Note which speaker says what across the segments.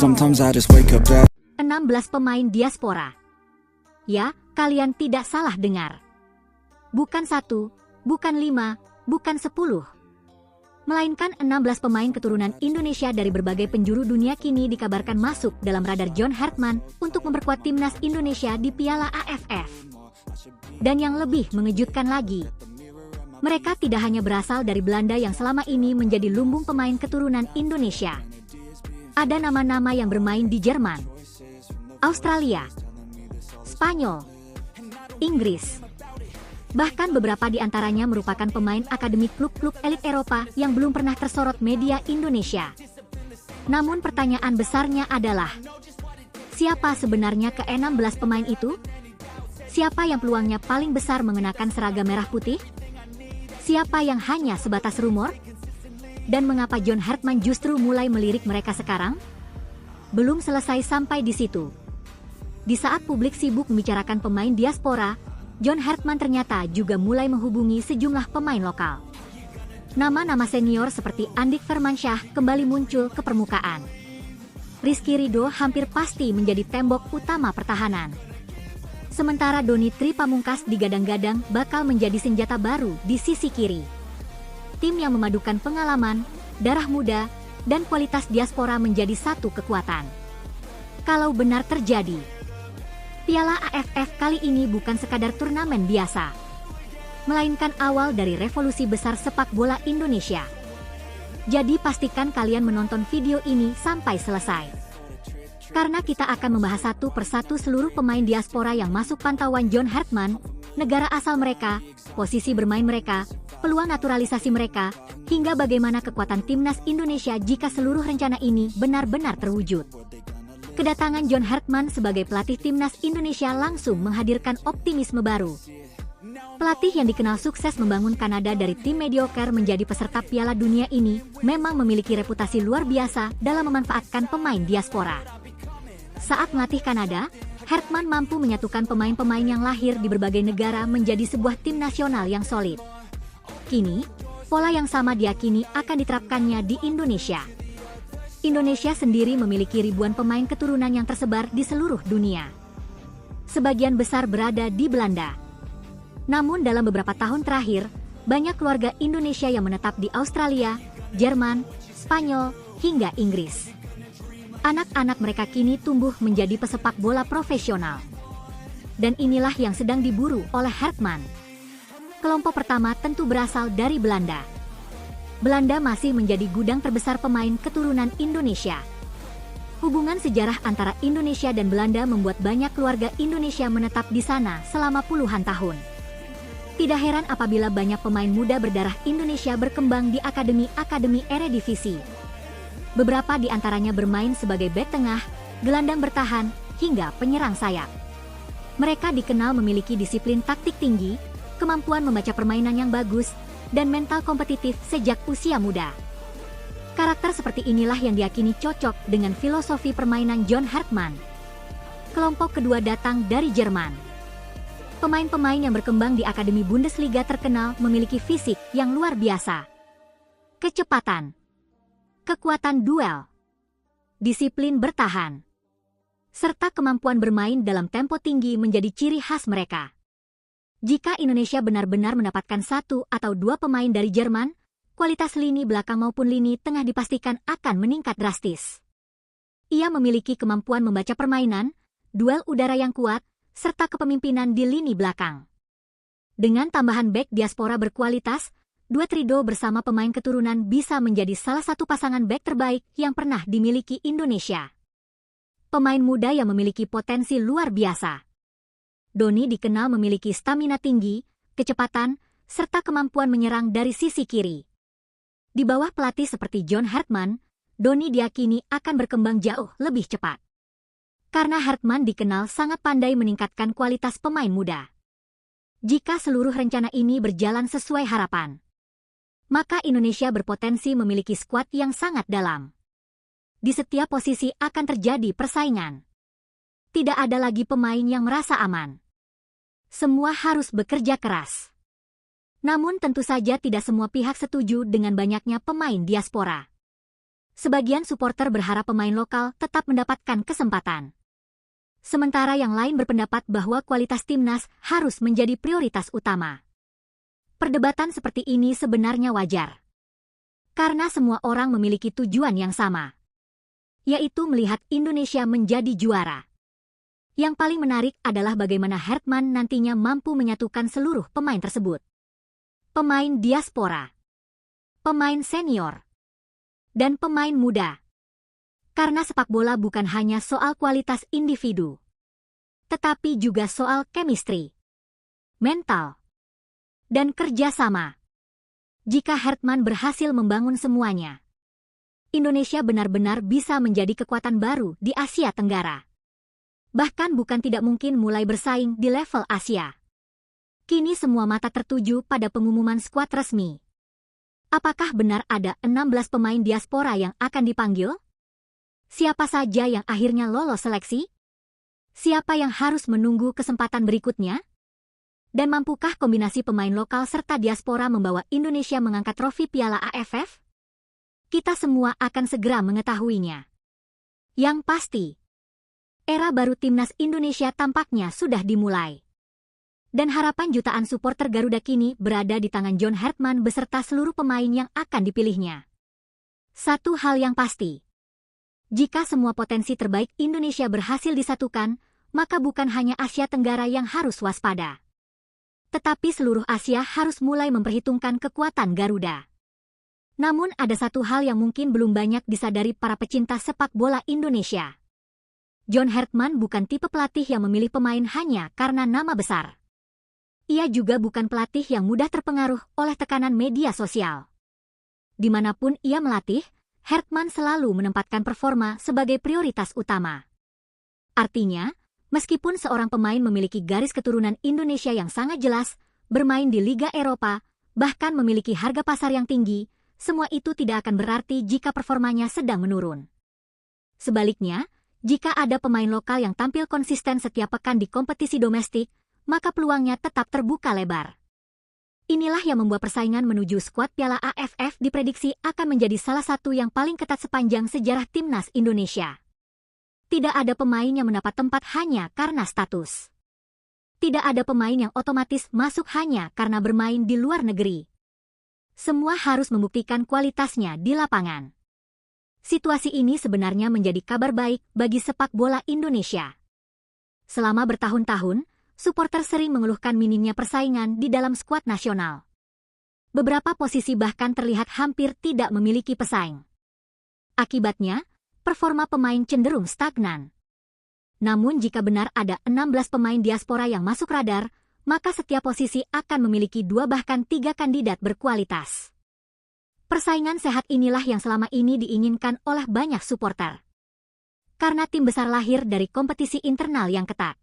Speaker 1: Sometimes I just wake up dead.
Speaker 2: 16 pemain diaspora. Ya, kalian tidak salah dengar. Bukan 1, bukan 5, bukan 10. Melainkan 16 pemain keturunan Indonesia dari berbagai penjuru dunia kini dikabarkan masuk dalam radar John Hartman untuk memperkuat timnas Indonesia di Piala AFF. Dan yang lebih mengejutkan lagi, mereka tidak hanya berasal dari Belanda yang selama ini menjadi lumbung pemain keturunan Indonesia. Ada nama-nama yang bermain di Jerman, Australia, Spanyol, Inggris. Bahkan beberapa di antaranya merupakan pemain akademi klub-klub elit Eropa yang belum pernah tersorot media Indonesia. Namun pertanyaan besarnya adalah, siapa sebenarnya ke-16 pemain itu? Siapa yang peluangnya paling besar mengenakan seragam merah putih? Siapa yang hanya sebatas rumor? Dan mengapa John Hartman justru mulai melirik mereka sekarang? Belum selesai sampai di situ. Di saat publik sibuk membicarakan pemain diaspora, John Hartman ternyata juga mulai menghubungi sejumlah pemain lokal. Nama-nama senior seperti Andik Firmansyah kembali muncul ke permukaan. Rizky Ridho hampir pasti menjadi tembok utama pertahanan. Sementara Doni Tri Pamungkas digadang-gadang bakal menjadi senjata baru di sisi kiri. Tim yang memadukan pengalaman, darah muda, dan kualitas diaspora menjadi satu kekuatan. Kalau benar terjadi, Piala AFF kali ini bukan sekadar turnamen biasa, melainkan awal dari revolusi besar sepak bola Indonesia. Jadi pastikan kalian menonton video ini sampai selesai. Karena kita akan membahas satu persatu seluruh pemain diaspora yang masuk pantauan John Hartman, negara asal mereka, posisi bermain mereka, peluang naturalisasi mereka, hingga bagaimana kekuatan timnas Indonesia jika seluruh rencana ini benar-benar terwujud. Kedatangan John Hartman sebagai pelatih timnas Indonesia langsung menghadirkan optimisme baru. Pelatih yang dikenal sukses membangun Kanada dari tim mediocre menjadi peserta Piala Dunia ini memang memiliki reputasi luar biasa dalam memanfaatkan pemain diaspora. Saat melatih Kanada, Hartman mampu menyatukan pemain-pemain yang lahir di berbagai negara menjadi sebuah tim nasional yang solid. Kini, pola yang sama diyakini akan diterapkannya di Indonesia. Indonesia sendiri memiliki ribuan pemain keturunan yang tersebar di seluruh dunia. Sebagian besar berada di Belanda. Namun dalam beberapa tahun terakhir, banyak keluarga Indonesia yang menetap di Australia, Jerman, Spanyol, hingga Inggris. Anak-anak mereka kini tumbuh menjadi pesepak bola profesional. Dan inilah yang sedang diburu oleh Hartman. Kelompok pertama tentu berasal dari Belanda. Belanda masih menjadi gudang terbesar pemain keturunan Indonesia. Hubungan sejarah antara Indonesia dan Belanda membuat banyak keluarga Indonesia menetap di sana selama puluhan tahun. Tidak heran apabila banyak pemain muda berdarah Indonesia berkembang di akademi-akademi Eredivisie. Beberapa di antaranya bermain sebagai bek tengah, gelandang bertahan, hingga penyerang sayap. Mereka dikenal memiliki disiplin taktik tinggi, kemampuan membaca permainan yang bagus, dan mental kompetitif sejak usia muda. Karakter seperti inilah yang diyakini cocok dengan filosofi permainan John Hartman. Kelompok kedua datang dari Jerman. Pemain-pemain yang berkembang di Akademi Bundesliga terkenal memiliki fisik yang luar biasa. Kecepatan, kekuatan duel, disiplin bertahan, serta kemampuan bermain dalam tempo tinggi menjadi ciri khas mereka. Jika Indonesia benar-benar mendapatkan 1 atau 2 pemain dari Jerman, kualitas lini belakang maupun lini tengah dipastikan akan meningkat drastis. Ia memiliki kemampuan membaca permainan, duel udara yang kuat, serta kepemimpinan di lini belakang. Dengan tambahan bek diaspora berkualitas, duet trio bersama pemain keturunan bisa menjadi salah satu pasangan bek terbaik yang pernah dimiliki Indonesia. Pemain muda yang memiliki potensi luar biasa. Doni dikenal memiliki stamina tinggi, kecepatan, serta kemampuan menyerang dari sisi kiri. Di bawah pelatih seperti John Hartman, Doni diyakini akan berkembang jauh lebih cepat. Karena Hartman dikenal sangat pandai meningkatkan kualitas pemain muda. Jika seluruh rencana ini berjalan sesuai harapan, maka Indonesia berpotensi memiliki skuad yang sangat dalam. Di setiap posisi akan terjadi persaingan. Tidak ada lagi pemain yang merasa aman. Semua harus bekerja keras. Namun tentu saja tidak semua pihak setuju dengan banyaknya pemain diaspora. Sebagian supporter berharap pemain lokal tetap mendapatkan kesempatan. Sementara yang lain berpendapat bahwa kualitas timnas harus menjadi prioritas utama. Perdebatan seperti ini sebenarnya wajar. Karena semua orang memiliki tujuan yang sama, yaitu melihat Indonesia menjadi juara. Yang paling menarik adalah bagaimana Hartman nantinya mampu menyatukan seluruh pemain tersebut. Pemain diaspora, pemain senior, dan pemain muda. Karena sepak bola bukan hanya soal kualitas individu, tetapi juga soal chemistry, mental, dan kerjasama. Jika Hartman berhasil membangun semuanya, Indonesia benar-benar bisa menjadi kekuatan baru di Asia Tenggara. Bahkan bukan tidak mungkin mulai bersaing di level Asia. Kini semua mata tertuju pada pengumuman skuad resmi. Apakah benar ada 16 pemain diaspora yang akan dipanggil? Siapa saja yang akhirnya lolos seleksi? Siapa yang harus menunggu kesempatan berikutnya? Dan mampukah kombinasi pemain lokal serta diaspora membawa Indonesia mengangkat trofi Piala AFF? Kita semua akan segera mengetahuinya. Yang pasti, era baru timnas Indonesia tampaknya sudah dimulai. Dan harapan jutaan supporter Garuda kini berada di tangan John Hartman beserta seluruh pemain yang akan dipilihnya. Satu hal yang pasti, jika semua potensi terbaik Indonesia berhasil disatukan, maka bukan hanya Asia Tenggara yang harus waspada, tetapi seluruh Asia harus mulai memperhitungkan kekuatan Garuda. Namun ada satu hal yang mungkin belum banyak disadari para pecinta sepak bola Indonesia. John Hartman bukan tipe pelatih yang memilih pemain hanya karena nama besar. Ia juga bukan pelatih yang mudah terpengaruh oleh tekanan media sosial. Dimanapun ia melatih, Hartman selalu menempatkan performa sebagai prioritas utama. Artinya, meskipun seorang pemain memiliki garis keturunan Indonesia yang sangat jelas, bermain di Liga Eropa, bahkan memiliki harga pasar yang tinggi, semua itu tidak akan berarti jika performanya sedang menurun. Sebaliknya, jika ada pemain lokal yang tampil konsisten setiap pekan di kompetisi domestik, maka peluangnya tetap terbuka lebar. Inilah yang membuat persaingan menuju skuad Piala AFF diprediksi akan menjadi salah satu yang paling ketat sepanjang sejarah timnas Indonesia. Tidak ada pemain yang mendapat tempat hanya karena status. Tidak ada pemain yang otomatis masuk hanya karena bermain di luar negeri. Semua harus membuktikan kualitasnya di lapangan. Situasi ini sebenarnya menjadi kabar baik bagi sepak bola Indonesia. Selama bertahun-tahun, supporter sering mengeluhkan minimnya persaingan di dalam skuad nasional. Beberapa posisi bahkan terlihat hampir tidak memiliki pesaing. Akibatnya, performa pemain cenderung stagnan. Namun jika benar ada 16 pemain diaspora yang masuk radar, maka setiap posisi akan memiliki 2 bahkan 3 kandidat berkualitas. Persaingan sehat inilah yang selama ini diinginkan oleh banyak supporter. Karena tim besar lahir dari kompetisi internal yang ketat.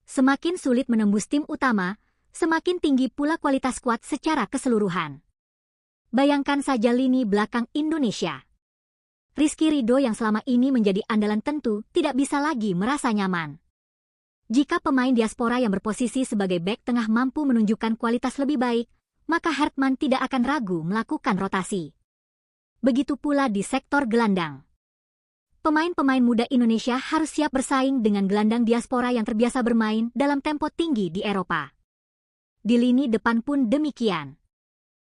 Speaker 2: Semakin sulit menembus tim utama, semakin tinggi pula kualitas skuad secara keseluruhan. Bayangkan saja lini belakang Indonesia. Rizky Ridho yang selama ini menjadi andalan tentu tidak bisa lagi merasa nyaman. Jika pemain diaspora yang berposisi sebagai bek tengah mampu menunjukkan kualitas lebih baik, maka Hartman tidak akan ragu melakukan rotasi. Begitu pula di sektor gelandang. Pemain-pemain muda Indonesia harus siap bersaing dengan gelandang diaspora yang terbiasa bermain dalam tempo tinggi di Eropa. Di lini depan pun demikian.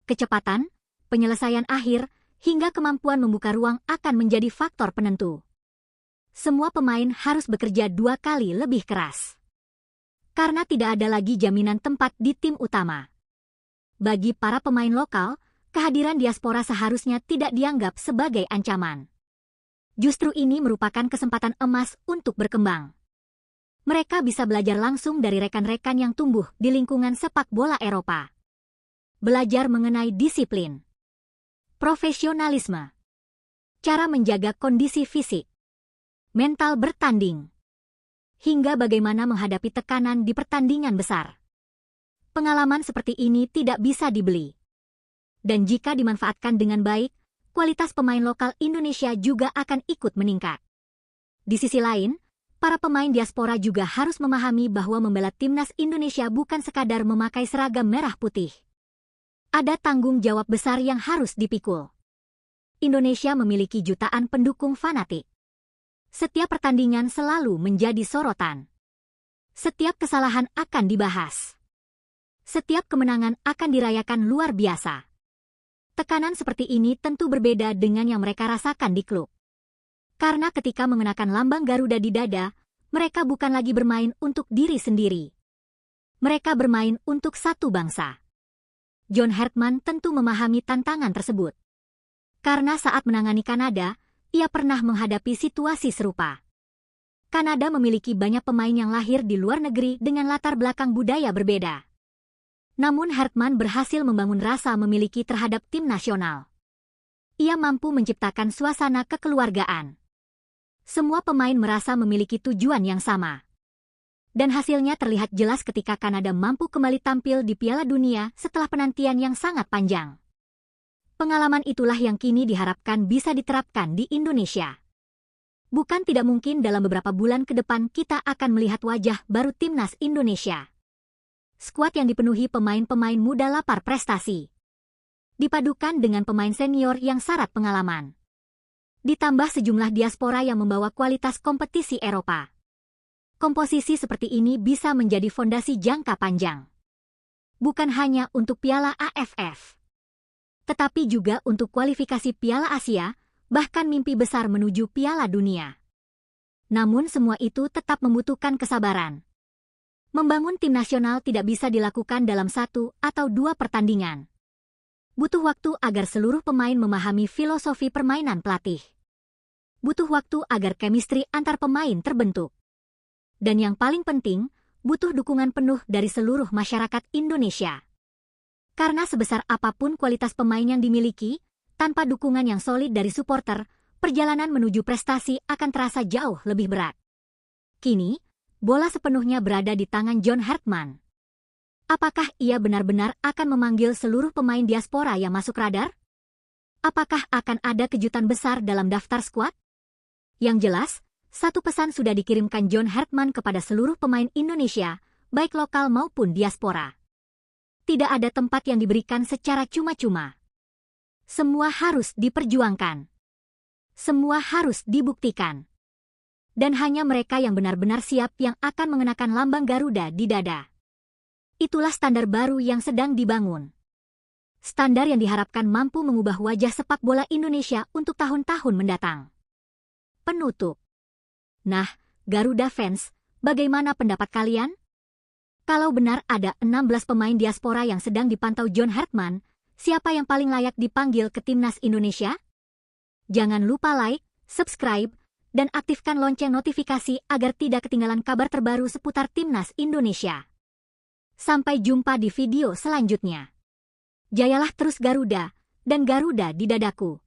Speaker 2: Kecepatan, penyelesaian akhir, hingga kemampuan membuka ruang akan menjadi faktor penentu. Semua pemain harus bekerja 2 kali lebih keras. Karena tidak ada lagi jaminan tempat di tim utama. Bagi para pemain lokal, kehadiran diaspora seharusnya tidak dianggap sebagai ancaman. Justru ini merupakan kesempatan emas untuk berkembang. Mereka bisa belajar langsung dari rekan-rekan yang tumbuh di lingkungan sepak bola Eropa. Belajar mengenai disiplin, profesionalisme, cara menjaga kondisi fisik, mental bertanding, hingga bagaimana menghadapi tekanan di pertandingan besar. Pengalaman seperti ini tidak bisa dibeli. Dan jika dimanfaatkan dengan baik, kualitas pemain lokal Indonesia juga akan ikut meningkat. Di sisi lain, para pemain diaspora juga harus memahami bahwa membela timnas Indonesia bukan sekadar memakai seragam merah putih. Ada tanggung jawab besar yang harus dipikul. Indonesia memiliki jutaan pendukung fanatik. Setiap pertandingan selalu menjadi sorotan. Setiap kesalahan akan dibahas. Setiap kemenangan akan dirayakan luar biasa. Tekanan seperti ini tentu berbeda dengan yang mereka rasakan di klub. Karena ketika mengenakan lambang Garuda di dada, mereka bukan lagi bermain untuk diri sendiri. Mereka bermain untuk satu bangsa. John Hartman tentu memahami tantangan tersebut. Karena saat menangani Kanada, ia pernah menghadapi situasi serupa. Kanada memiliki banyak pemain yang lahir di luar negeri dengan latar belakang budaya berbeda. Namun Hartman berhasil membangun rasa memiliki terhadap tim nasional. Ia mampu menciptakan suasana kekeluargaan. Semua pemain merasa memiliki tujuan yang sama. Dan hasilnya terlihat jelas ketika Kanada mampu kembali tampil di Piala Dunia setelah penantian yang sangat panjang. Pengalaman itulah yang kini diharapkan bisa diterapkan di Indonesia. Bukan tidak mungkin dalam beberapa bulan ke depan kita akan melihat wajah baru timnas Indonesia. Skuad yang dipenuhi pemain-pemain muda lapar prestasi. Dipadukan dengan pemain senior yang syarat pengalaman. Ditambah sejumlah diaspora yang membawa kualitas kompetisi Eropa. Komposisi seperti ini bisa menjadi fondasi jangka panjang. Bukan hanya untuk Piala AFF, tetapi juga untuk kualifikasi Piala Asia, bahkan mimpi besar menuju Piala Dunia. Namun semua itu tetap membutuhkan kesabaran. Membangun tim nasional tidak bisa dilakukan dalam 1 atau 2 pertandingan. Butuh waktu agar seluruh pemain memahami filosofi permainan pelatih. Butuh waktu agar chemistry antar pemain terbentuk. Dan yang paling penting, butuh dukungan penuh dari seluruh masyarakat Indonesia. Karena sebesar apapun kualitas pemain yang dimiliki, tanpa dukungan yang solid dari supporter, perjalanan menuju prestasi akan terasa jauh lebih berat. Kini, bola sepenuhnya berada di tangan John Hartman. Apakah ia benar-benar akan memanggil seluruh pemain diaspora yang masuk radar? Apakah akan ada kejutan besar dalam daftar skuad? Yang jelas, satu pesan sudah dikirimkan John Hartman kepada seluruh pemain Indonesia, baik lokal maupun diaspora. Tidak ada tempat yang diberikan secara cuma-cuma. Semua harus diperjuangkan. Semua harus dibuktikan. Dan hanya mereka yang benar-benar siap yang akan mengenakan lambang Garuda di dada. Itulah standar baru yang sedang dibangun. Standar yang diharapkan mampu mengubah wajah sepak bola Indonesia untuk tahun-tahun mendatang. Penutup. Nah, Garuda fans, bagaimana pendapat kalian? Kalau benar ada 16 pemain diaspora yang sedang dipantau John Hartman, siapa yang paling layak dipanggil ke timnas Indonesia? Jangan lupa like, subscribe, dan aktifkan lonceng notifikasi agar tidak ketinggalan kabar terbaru seputar timnas Indonesia. Sampai jumpa di video selanjutnya. Jayalah terus Garuda, dan Garuda di dadaku.